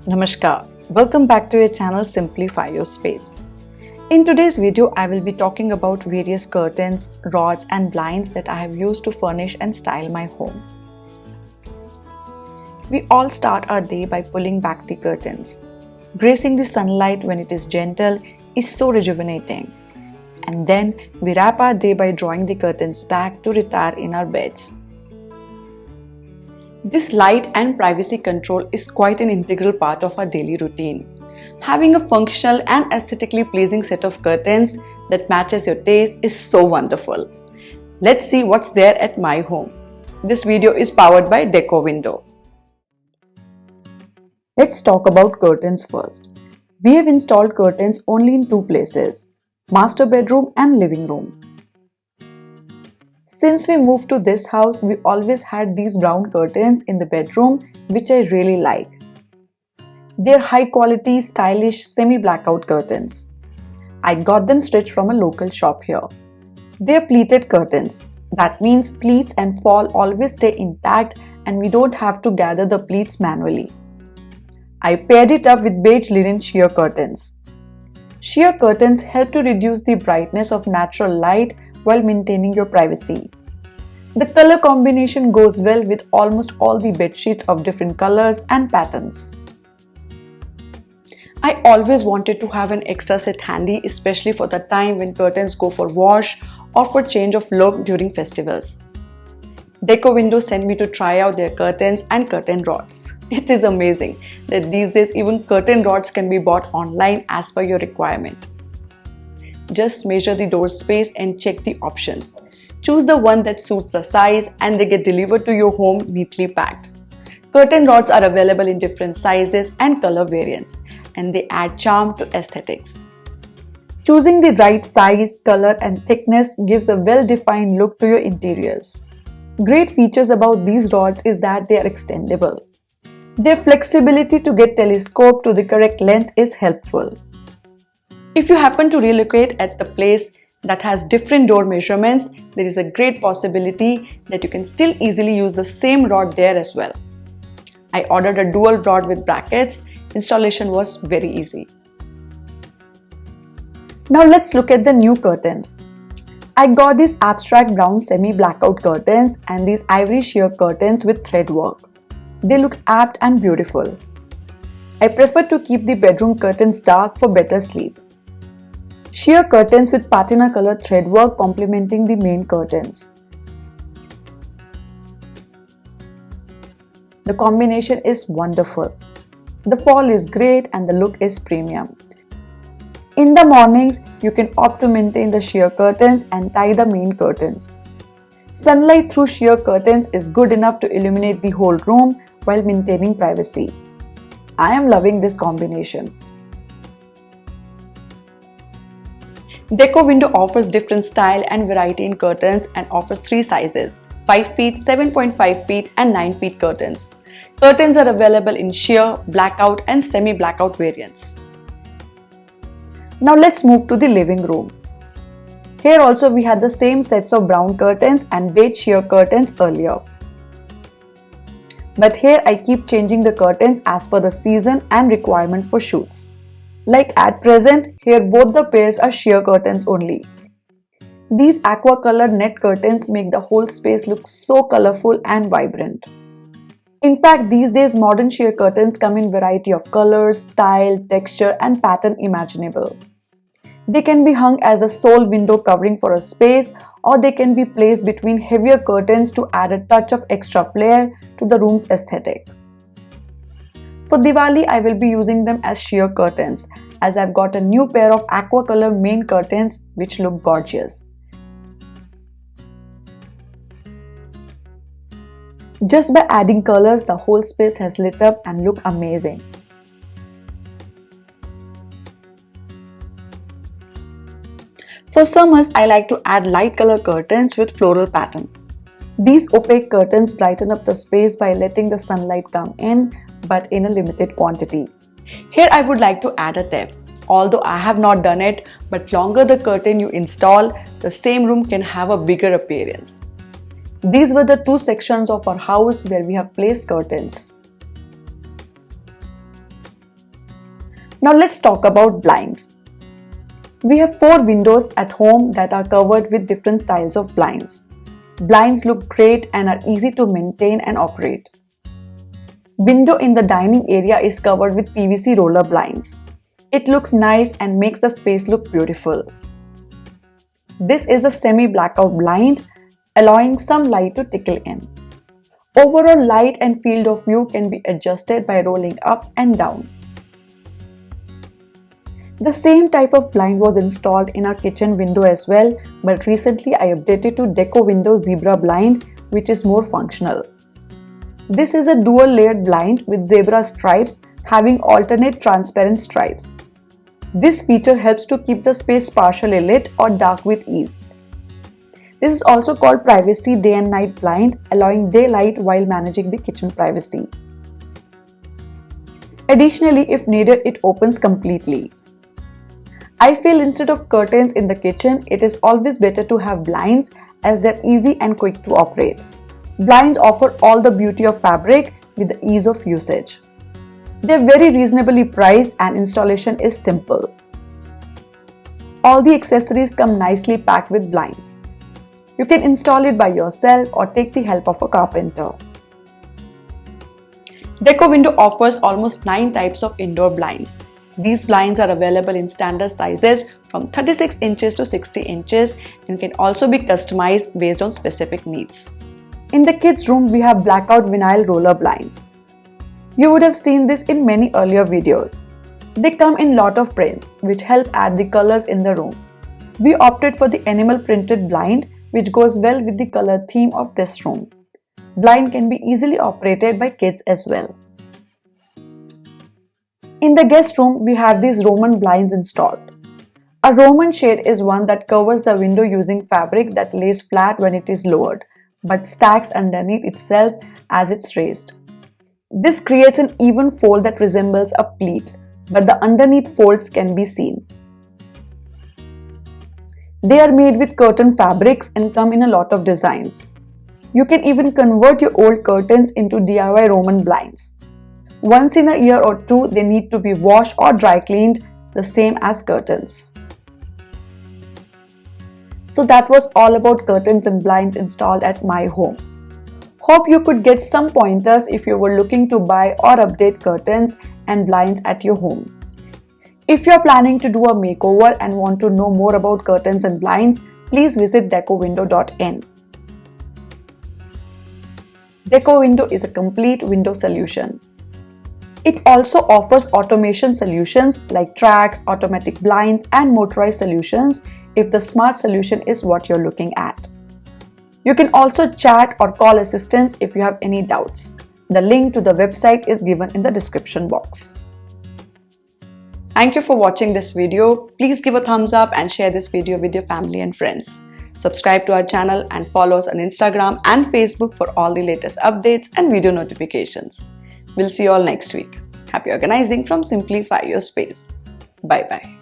Namaskar. Welcome back to your channel Simplify Your Space. In today's video, I will be talking about various curtains, rods and blinds that I have used to furnish and style my home. We all start our day by pulling back the curtains. Gracing the sunlight when it is gentle is so rejuvenating. And then we wrap our day by drawing the curtains back to retire in our beds. This light and privacy control is quite an integral part of our daily routine. Having a functional and aesthetically pleasing set of curtains that matches your taste is so wonderful. Let's see what's there at my home. This video is powered by Deco Window. Let's talk about curtains first. We have installed curtains only in two places, master bedroom and living room. Since we moved to this house, we always had these brown curtains in the bedroom, which I really like. They're high quality, stylish, semi-blackout curtains. I got them stitched from a local shop here. They're pleated curtains. That means pleats and fall always stay intact and we don't have to gather the pleats manually. I paired it up with beige linen sheer curtains. Sheer curtains help to reduce the brightness of natural light while maintaining your privacy. The color combination goes well with almost all the bed sheets of different colors and patterns. I always wanted to have an extra set handy, especially for the time when curtains go for wash or for change of look during festivals. Deco Window sent me to try out their curtains and curtain rods. It is amazing that these days even curtain rods can be bought online as per your requirement. Just measure the door space and check the options. Choose the one that suits the size and they get delivered to your home neatly packed. Curtain rods are available in different sizes and color variants and they add charm to aesthetics. Choosing the right size, color and thickness gives a well-defined look to your interiors. Great features about these rods is that they are extendable. Their flexibility to get telescoped to the correct length is helpful. If you happen to relocate at the place that has different door measurements, there is a great possibility that you can still easily use the same rod there as well. I ordered a dual rod with brackets. Installation was very easy. Now let's look at the new curtains. I got these abstract brown semi-blackout curtains and these ivory sheer curtains with thread work. They look apt and beautiful. I prefer to keep the bedroom curtains dark for better sleep. Sheer curtains with patina color thread work complementing the main curtains. The combination is wonderful. The fall is great and the look is premium. In the mornings, you can opt to maintain the sheer curtains and tie the main curtains. Sunlight through sheer curtains is good enough to illuminate the whole room while maintaining privacy. I am loving this combination. Deco Window offers different style and variety in curtains and offers 3 sizes, 5 feet, 7.5 feet and 9 feet curtains. Curtains are available in sheer, blackout and semi-blackout variants. Now let's move to the living room. Here also we had the same sets of brown curtains and beige sheer curtains earlier. But here I keep changing the curtains as per the season and requirement for shoots. Like at present, here both the pairs are sheer curtains only. These aqua color net curtains make the whole space look so colorful and vibrant. In fact, these days modern sheer curtains come in variety of colors, style, texture and pattern imaginable. They can be hung as a sole window covering for a space or they can be placed between heavier curtains to add a touch of extra flair to the room's aesthetic. For Diwali, I will be using them as sheer curtains as I've got a new pair of aqua color main curtains which look gorgeous. Just by adding colors, the whole space has lit up and look amazing. For summers, I like to add light color curtains with floral pattern. These opaque curtains brighten up the space by letting the sunlight come in, but in a limited quantity. Here I would like to add a tip. Although I have not done it, but longer the curtain you install, the same room can have a bigger appearance. These were the 2 sections of our house where we have placed curtains. Now let's talk about blinds. We have 4 windows at home that are covered with different styles of blinds. Blinds look great and are easy to maintain and operate. Window in the dining area is covered with PVC roller blinds. It looks nice and makes the space look beautiful. This is a semi-blackout blind, allowing some light to trickle in. Overall light and field of view can be adjusted by rolling up and down. The same type of blind was installed in our kitchen window as well, but recently I updated to Deco Window Zebra blind, which is more functional. This is a dual layered blind with zebra stripes having alternate transparent stripes. This feature helps to keep the space partially lit or dark with ease. This is also called Privacy Day and Night blind, allowing daylight while managing the kitchen privacy. Additionally, if needed, it opens completely. I feel instead of curtains in the kitchen, it is always better to have blinds as they're easy and quick to operate. Blinds offer all the beauty of fabric with the ease of usage. They're very reasonably priced and installation is simple. All the accessories come nicely packed with blinds. You can install it by yourself or take the help of a carpenter. Deco Window offers almost 9 types of indoor blinds. These blinds are available in standard sizes from 36 inches to 60 inches and can also be customized based on specific needs. In the kids' room, we have blackout vinyl roller blinds. You would have seen this in many earlier videos. They come in lot of prints, which help add the colors in the room. We opted for the animal printed blind, which goes well with the color theme of this room. Blind can be easily operated by kids as well. In the guest room, we have these Roman blinds installed. A Roman shade is one that covers the window using fabric that lays flat when it is lowered, but stacks underneath itself as it's raised. This creates an even fold that resembles a pleat, but the underneath folds can be seen. They are made with curtain fabrics and come in a lot of designs. You can even convert your old curtains into DIY Roman blinds. Once in a year or two, they need to be washed or dry cleaned, the same as curtains. So that was all about curtains and blinds installed at my home. Hope you could get some pointers if you were looking to buy or update curtains and blinds at your home. If you are planning to do a makeover and want to know more about curtains and blinds, please visit decowindow.in. Deco Window is a complete window solution. It also offers automation solutions like tracks, automatic blinds, and motorized solutions if the smart solution is what you're looking at. You can also chat or call assistance if you have any doubts. The link to the website is given in the description box. Thank you for watching this video. Please give a thumbs up and share this video with your family and friends. Subscribe to our channel and follow us on Instagram and Facebook for all the latest updates and video notifications. We'll see you all next week. Happy organizing from Simplify Your Space. Bye bye.